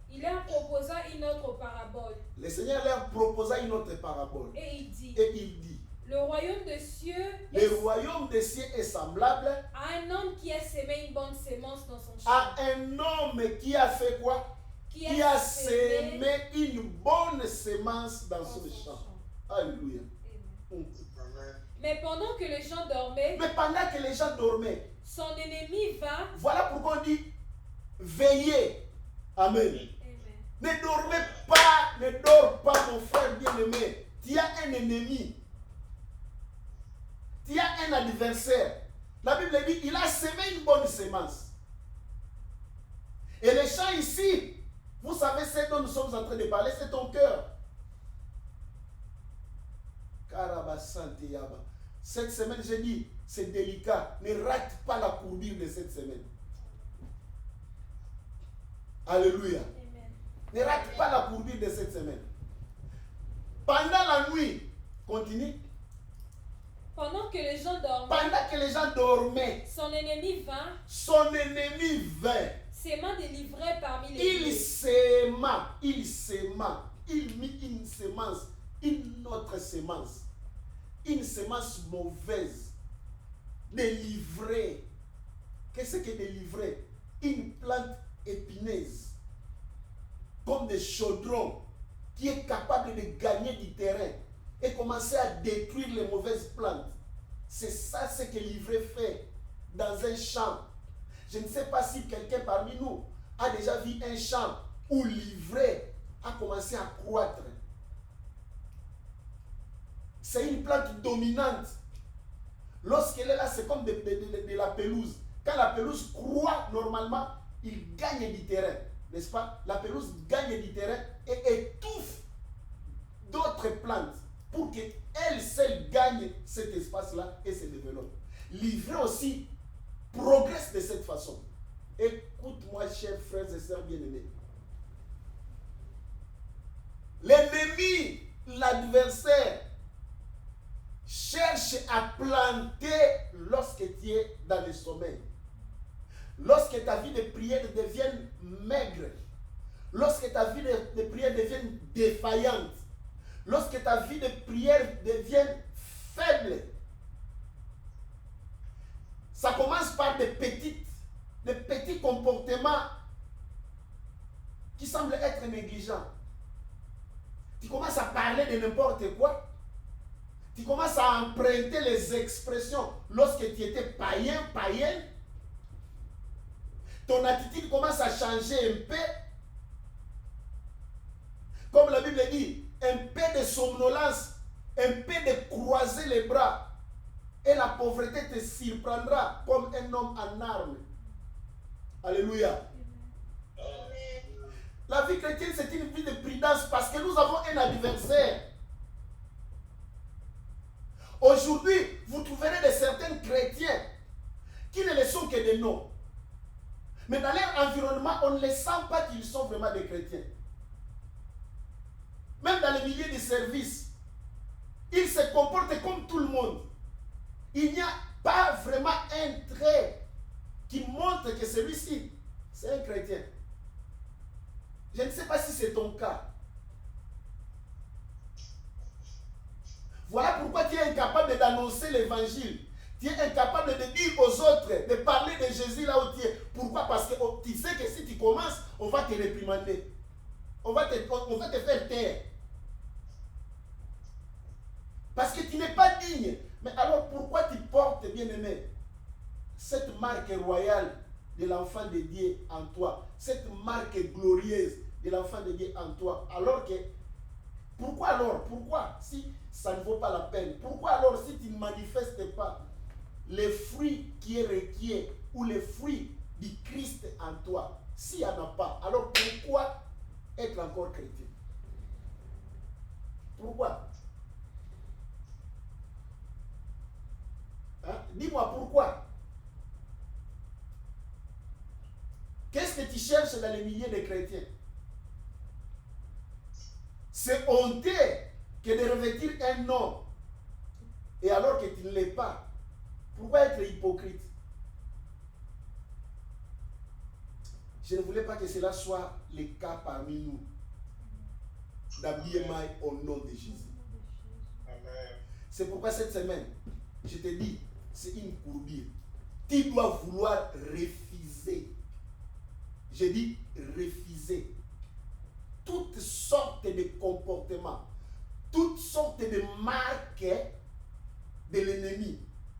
Il leur proposa une autre parabole. Le Seigneur leur proposa une autre parabole. Et il dit, le royaume des cieux est semblable à un homme qui a semé une bonne sémence dans son champ. À un homme qui a fait quoi? Qui a semé une bonne semence dans son champ. Alléluia. Mais pendant que les gens dormaient, son ennemi vint. Voilà pourquoi on dit veillez. Amen. Ne dormez pas, ne dors pas, mon frère bien-aimé. Tu as un ennemi. Tu as un adversaire. La Bible dit il a semé une bonne semence. Et les champs ici, vous savez ce dont nous sommes en train de parler, c'est ton cœur. Cette semaine, j'ai dit, c'est délicat. Ne rate pas la courbure de cette semaine. Alléluia. Amen. Ne rate pas la courbure de cette semaine. Pendant la nuit, continue. Pendant que les gens dormaient, son ennemi vint, s'aimant délivrer parmi les il sema, il mit une semence, une autre semence, une semence mauvaise, délivrer. Qu'est-ce que délivrer? Une plante épineuse, comme des chaudrons, qui est capable de gagner du terrain et commencer à détruire les mauvaises plantes. C'est ça ce que l'ivraie fait dans un champ. Je ne sais pas si quelqu'un parmi nous a déjà vu un champ où l'ivraie a commencé à croître. C'est une plante dominante. Lorsqu'elle est là, c'est comme de la pelouse. Quand la pelouse croît normalement, il gagne du terrain. N'est-ce pas? La pelouse gagne du terrain et étouffe d'autres plantes pour qu'elle seule gagne cet espace-là et se développe. L'ivraie aussi progresse de cette façon. Écoute-moi, chers frères et sœurs bien-aimés. L'ennemi, l'adversaire, cherche à planter lorsque tu es dans le sommeil. Lorsque ta vie de prière devient maigre, lorsque ta vie de prière devient défaillante, lorsque ta vie de prière devient faible, ça commence par des petits comportements qui semblent être négligents. Tu commences à parler de n'importe quoi. Tu commences à emprunter les expressions lorsque tu étais païenne. Ton attitude commence à changer un peu. Comme la Bible dit, un peu de somnolence, un peu de croiser les bras. Et la pauvreté te surprendra comme un homme en armes. Alléluia. La vie chrétienne, c'est une vie de prudence parce que nous avons un adversaire. Aujourd'hui, vous trouverez de certains chrétiens qui ne le sont que des noms. Mais dans leur environnement, on ne les sent pas qu'ils sont vraiment des chrétiens. Même dans les milieux de service, ils se comportent comme tout le monde. d'annoncer l'évangile. Tu es incapable de dire aux autres, de parler de Jésus là où tu es. Pourquoi? Parce que tu sais que si tu commences, on va te réprimander. On va te faire taire. Parce que tu n'es pas digne. Mais alors pourquoi tu portes, bien-aimé, cette marque royale de l'enfant de Dieu en toi, cette marque glorieuse de l'enfant de Dieu en toi, alors que, pourquoi alors, pourquoi si ça ne vaut pas la peine, pourquoi alors si tu ne manifestes pas les fruits qui est requiert ou les fruits du Christ en toi, s'il n'y en a pas, alors pourquoi être encore chrétien? Pourquoi? Hein? Dis-moi pourquoi. Qu'est-ce que tu cherches dans les milliers de chrétiens? C'est honteux que de revêtir un nom et alors que tu ne l'es pas. Pourquoi être hypocrite? Je ne voulais pas que cela soit le cas parmi nous. D'habiller au nom de Jésus. Amen. C'est pourquoi cette semaine, je te dis, c'est une courbure. Tu dois vouloir refuser. Je dis refuser toutes sortes de comportements, toutes sortes de marques de l'ennemi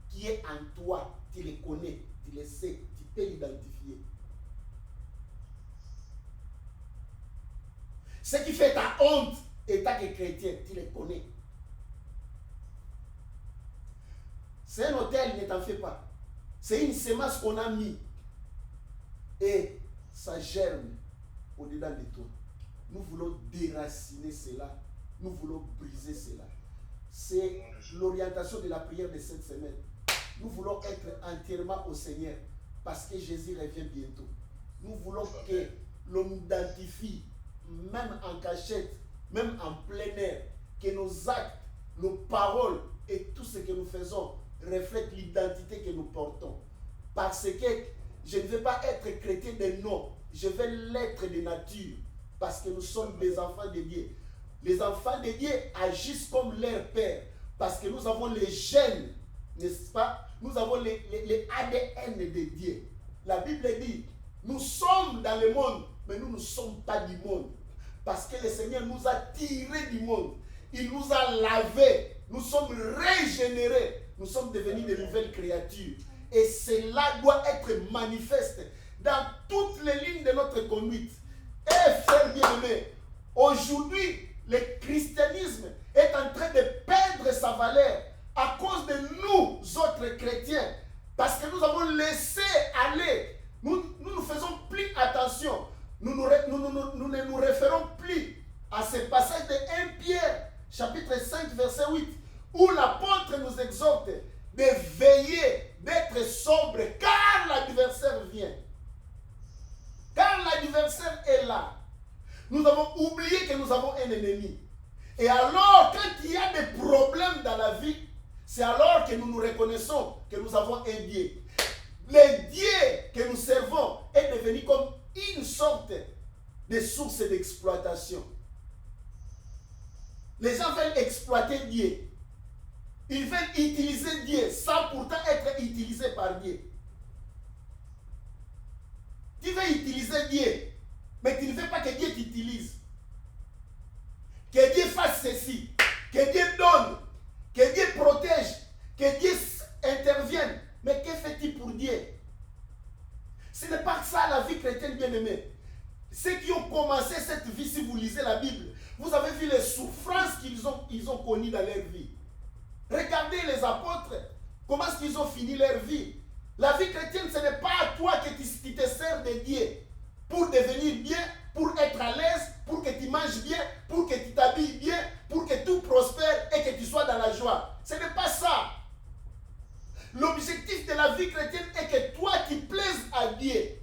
qui est en toi. Tu les connais, tu les sais, tu peux l'identifier. Ce qui fait ta honte étant que chrétien, tu les connais. C'est un hôtel, ne t'en fais pas. C'est une semence qu'on a mis. Et ça germe au-dedans de toi. Nous voulons déraciner cela. Nous voulons briser cela. C'est l'orientation de la prière de cette semaine. Nous voulons être entièrement au Seigneur parce que Jésus revient bientôt. Nous voulons que l'on nous identifie, même en cachette, même en plein air, que nos actes, nos paroles et tout ce que nous faisons reflètent l'identité que nous portons. Parce que je ne veux pas être chrétien de nom, je veux l'être de nature, parce que nous sommes des enfants de Dieu. Les enfants de Dieu agissent comme leur père, parce que nous avons les gènes, n'est-ce pas? Nous avons les ADN de Dieu. La Bible dit, nous sommes dans le monde, mais nous ne sommes pas du monde. Parce que le Seigneur nous a tirés du monde. Il nous a lavés. Nous sommes régénérés. Nous sommes devenus de nouvelles créatures. Et cela doit être manifeste dans toutes les lignes de notre conduite. Et frères bien-aimés, aujourd'hui, le christianisme est en train de perdre sa valeur à cause de nous autres chrétiens. Parce que nous avons laissé aller. Nous ne faisons plus attention. Nous ne nous référons plus à ce passage de 1 Pierre, chapitre 5, verset 8, où l'apôtre nous exhorte de veiller, d'être sobre, car l'adversaire vient. Car l'adversaire est là. Nous avons oublié que nous avons un ennemi. Et alors, quand il y a des problèmes dans la vie, c'est alors que nous nous reconnaissons que nous avons un Dieu. Le Dieu que nous servons est devenu comme une sorte de source d'exploitation. Les gens veulent exploiter Dieu. Ils veulent utiliser Dieu sans pourtant être utilisés par Dieu. Tu veux utiliser Dieu, mais tu ne veux pas que Dieu t'utilise. Que Dieu fasse ceci, que Dieu donne, que Dieu protège, que Dieu intervienne. Mais que fait-il pour Dieu? Ce n'est pas ça la vie chrétienne bien-aimée. Ceux qui ont commencé cette vie, si vous lisez la Bible, vous avez vu les souffrances qu'ils ont connues dans leur vie. Regardez les apôtres, comment est-ce qu'ils ont fini leur vie. La vie chrétienne, ce n'est pas à toi que tu te sers de Dieu pour devenir bien, pour être à l'aise, pour que tu manges bien, pour que tu t'habilles bien, pour que tout prospère et que tu sois dans la joie. Ce n'est pas ça. L'objectif de la vie chrétienne est que toi tu plaises à Dieu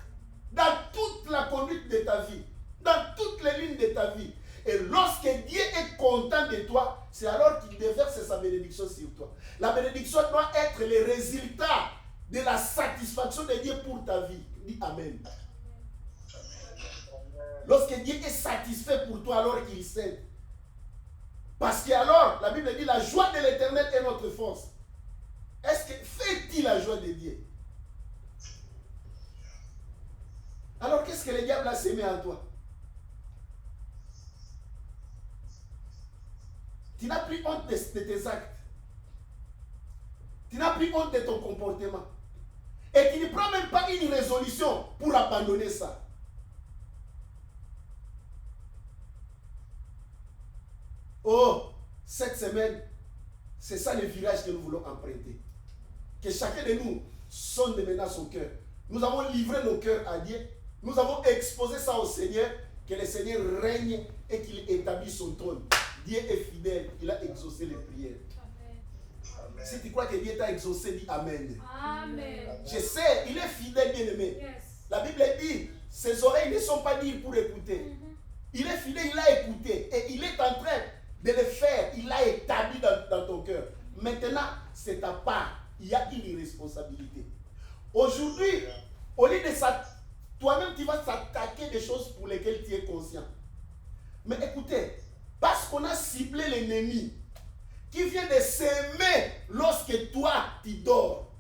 dans toute la conduite de ta vie, dans toutes les lignes de ta vie. Et lorsque Dieu est content de toi, c'est alors qu'il déverse sa bénédiction sur toi. La bénédiction doit être le résultat de la satisfaction de Dieu pour ta vie. Dis Amen. Lorsque Dieu est satisfait pour toi, alors qu'il cède. Parce que alors, la Bible dit, la joie de l'Éternel est notre force. la joie de Dieu. Alors qu'est-ce que le diable a sémé en toi? Tu n'as plus honte de tes actes. Tu n'as plus honte de ton comportement. Et tu ne prends même pas une résolution pour abandonner ça. Oh, cette semaine, c'est ça le virage que nous voulons emprunter. Que chacun de nous sonne maintenant son cœur. Nous avons livré nos cœurs à Dieu. Nous avons exposé ça au Seigneur. Que le Seigneur règne et qu'il établit son trône. Dieu est fidèle. Il a exaucé les prières. Amen. Si tu crois que Dieu t'a exaucé, dis Amen. Amen. Je sais, il est fidèle, bien-aimé. Yes. La Bible dit, ses oreilles ne sont pas dites pour écouter. Il est fidèle, il a écouté. Et il est en train de le faire. Il l'a établi dans ton cœur. Maintenant, c'est ta part. Il y a une responsabilité. Aujourd'hui, au lieu de ça, toi-même, tu vas s'attaquer des choses pour lesquelles tu es conscient. Mais écoutez, parce qu'on a ciblé l'ennemi qui vient de s'aimer lorsque toi, tu dors.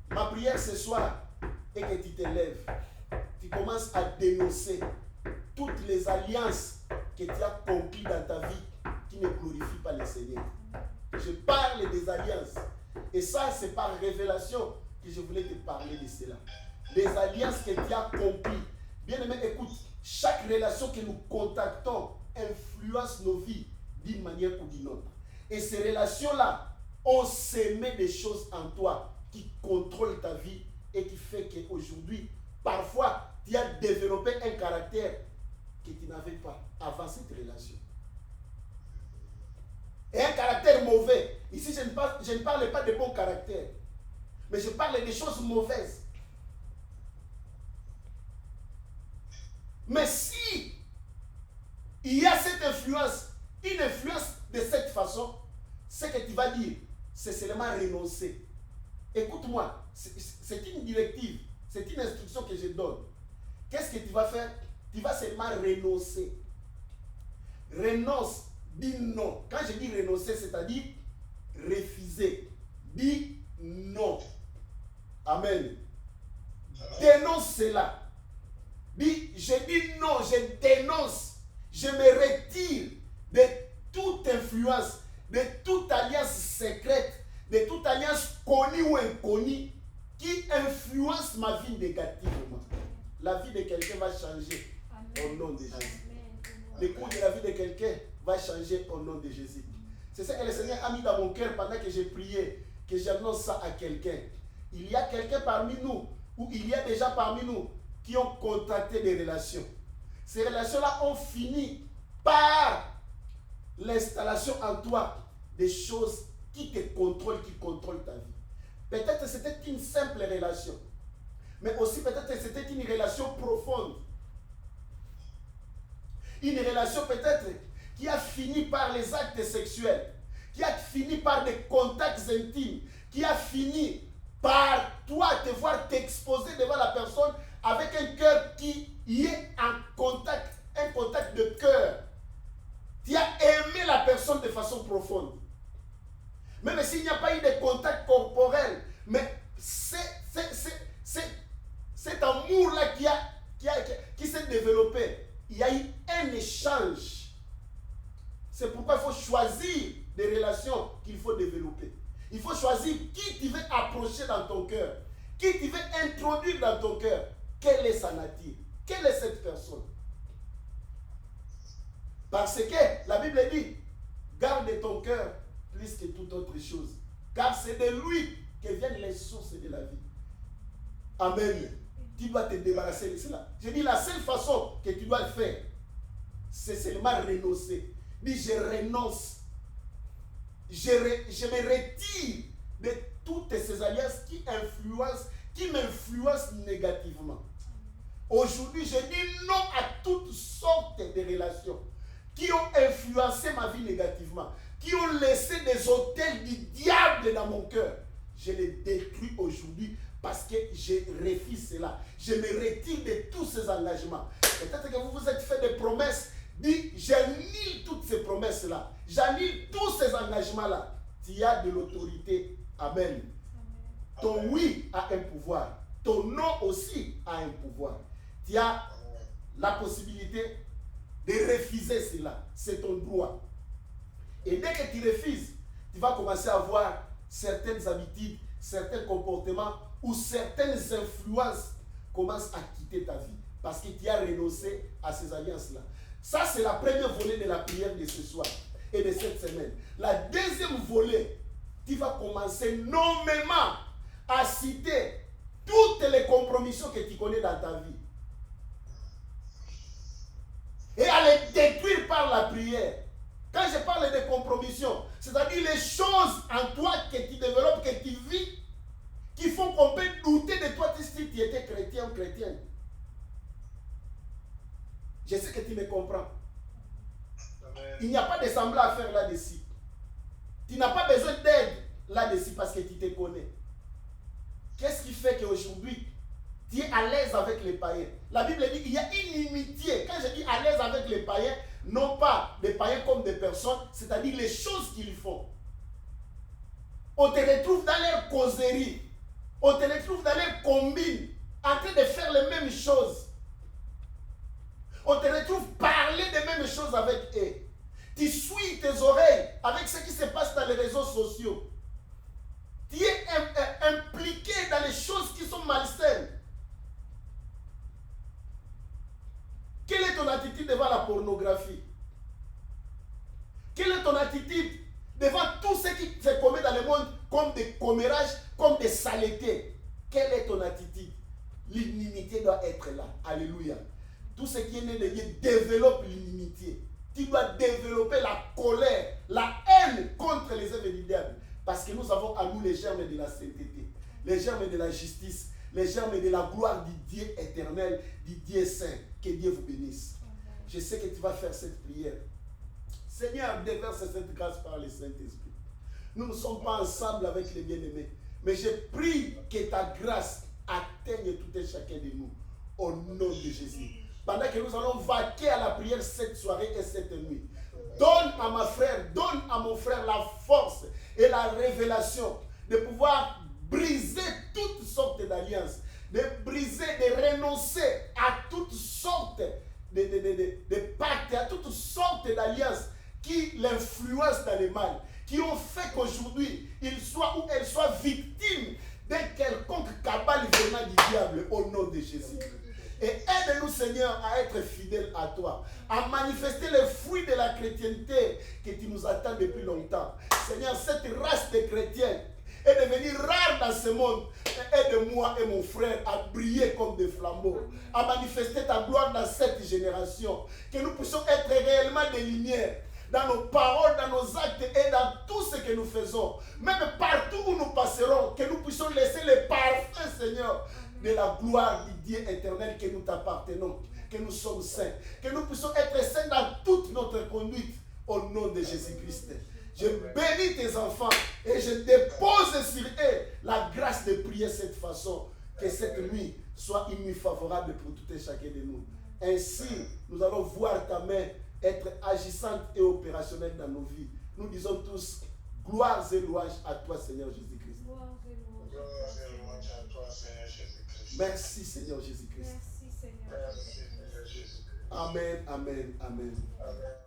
Ma prière ce soir est que tu te lèves. Tu commences à dénoncer toutes les alliances que tu as conclues dans ta vie qui ne glorifient pas le Seigneur. Je parle des alliances. Et ça, c'est par révélation que je voulais te parler de cela. Les alliances que tu as conclues. Bien aimé, écoute, chaque relation que nous contactons influence nos vies d'une manière ou d'une autre. Et ces relations-là ont sémé des choses en toi qui contrôlent ta vie et qui fait qu'aujourd'hui, parfois, tu as développé un caractère que tu n'avais pas avant cette relation. Et un caractère mauvais. Ici, je ne parle pas de bon caractère, mais je parle des choses mauvaises. Mais si il y a cette influence, une influence de cette façon, ce que tu vas dire, c'est seulement renoncer. Écoute-moi, c'est une directive, c'est une instruction que je donne. Qu'est-ce que tu vas faire? Tu vas seulement renoncer. Renonce, dis non. Quand je dis renoncer, c'est-à-dire refuser. Dis non. Amen. Dénonce cela. Dis, je dis non, je dénonce. Je me retire de toute influence, de toute alliance secrète, de toute alliance connue ou inconnue qui influence ma vie négativement. La vie de quelqu'un va changer. Amen. Au nom de Jésus. Le cours de la vie de quelqu'un va changer au nom de Jésus. C'est ça que le Seigneur a mis dans mon cœur pendant que j'ai prié, que j'annonce ça à quelqu'un. Il y a quelqu'un parmi nous, ou il y a déjà parmi nous, qui ont contracté des relations. Ces relations-là ont fini par l'installation en toi des choses qui te contrôlent, qui contrôlent ta vie. Peut-être que c'était une simple relation, mais aussi peut-être que c'était une relation profonde. Une relation peut-être qui a fini par les actes sexuels, qui a fini par des contacts intimes, qui a fini par toi te voir t'exposer devant la personne avec un cœur qui y est en contact, un contact de cœur. Tu as aimé la personne de façon profonde. Même s'il n'y a pas eu de contact corporel, mais cet amour-là qui s'est développé, il y a eu un échange. C'est pourquoi il faut choisir des relations qu'il faut développer. Il faut choisir qui tu veux approcher dans ton cœur, qui tu veux introduire dans ton cœur. Quelle est sa nature? Quelle est cette personne? Parce que la Bible dit, garde ton cœur plus que toute autre chose, car c'est de lui que viennent les sources de la vie. Amen. Tu dois te débarrasser de cela. Je dis, la seule façon que tu dois le faire, c'est seulement renoncer. Dis, je renonce. Je me retire de toutes ces alliances qui m'influencent négativement. Aujourd'hui, je dis non à toutes sortes de relations qui ont influencé ma vie négativement, qui ont laissé des autels du diable dans mon cœur. Je les détruis aujourd'hui parce que je refuse cela. Je me retire de tous ces engagements. Peut-être que vous vous êtes fait des promesses. Dis, j'annule toutes ces promesses-là. J'annule tous ces engagements-là. tu as de l'autorité. Amen. Ton oui a un pouvoir. Ton non aussi a un pouvoir. Tu as la possibilité de refuser cela. C'est ton droit. Et dès que tu refuses, tu vas commencer à avoir certaines habitudes, certains comportements ou certaines influences commencent à quitter ta vie parce que tu as renoncé à ces alliances-là. Ça, c'est la première volée de la prière de ce soir et de cette semaine. La deuxième volée, tu vas commencer nommément à citer toutes les compromissions que tu connais dans ta vie et à les détruire par la prière. Quand je parle de compromission, c'est-à-dire les choses en toi que tu développes, que tu vis, qui font qu'on peut douter de toi si tu étais chrétien ou chrétienne. Je sais que tu me comprends. Il n'y a pas de semblant à faire là-dessus. Tu n'as pas besoin d'aide là-dessus parce que tu te connais. Qu'est-ce qui fait qu'aujourd'hui, tu es à l'aise avec les païens? La Bible dit qu'il y a une inimitié. Quand je dis à l'aise avec les païens, non pas des païens comme des personnes, c'est-à-dire les choses qu'ils font. On te retrouve dans leur causerie. On te retrouve dans leur combine, en train de faire les mêmes choses. On te retrouve parler des mêmes choses avec eux. Tu suis tes oreilles avec ce qui se passe dans les réseaux sociaux. Tu es impliqué dans les choses qui sont malsaines. Quelle est ton attitude devant la pornographie? Quelle est ton attitude devant tout ce qui se commet dans le monde comme des commérages, comme des saletés? Quelle est ton attitude? L'inimitié doit être là. Alléluia. Tout ce qui est né de Dieu développe l'inimitié. Tu dois développer la colère, la haine contre les œuvres du diable. Parce que nous avons à nous les germes de la sainteté, les germes de la justice, les germes de la gloire du Dieu éternel, du Dieu saint. Que Dieu vous bénisse. Je sais que tu vas faire cette prière. Seigneur, déverse cette grâce par le Saint-Esprit. Nous ne sommes pas ensemble avec les bien-aimés, mais je prie que ta grâce atteigne tout et chacun de nous. Au nom de Jésus. Pendant que nous allons vaquer à la prière cette soirée et cette nuit, donne à ma frère, donne à mon frère la force et la révélation de pouvoir briser toutes sortes d'alliances, de briser, de renoncer à toutes sortes de pactes, à toutes sortes d'alliances qui l'influencent dans le mal, qui ont fait qu'aujourd'hui, il soit ou elle soit victime de quelconque cabale venant du diable au nom de Jésus. Et aide-nous, Seigneur, à être fidèles à toi, à manifester les fruits de la chrétienté que tu nous attends depuis longtemps. Seigneur, cette race de chrétiens est devenue rare dans ce monde. Aide-moi et mon frère à briller comme des flambeaux, à manifester ta gloire dans cette génération, que nous puissions être réellement des lumières dans nos paroles, dans nos actes et dans tout ce que nous faisons. Même partout où nous passerons, que nous puissions laisser les parfums, Seigneur, de la gloire du Dieu éternel que nous t'appartenons, que nous sommes saints, que nous puissions être saints dans toute notre conduite au nom de Jésus-Christ. Je bénis tes enfants et je dépose sur eux la grâce de prier cette façon, que cette nuit soit une nuit favorable pour tout et chacun de nous. Ainsi, nous allons voir ta main être agissante et opérationnelle dans nos vies. Nous disons tous gloire et louange à toi, Seigneur Jésus-Christ. Merci, Seigneur Jésus-Christ. Merci, Seigneur. Merci, Seigneur Jésus. Amen, amen, amen. Amen.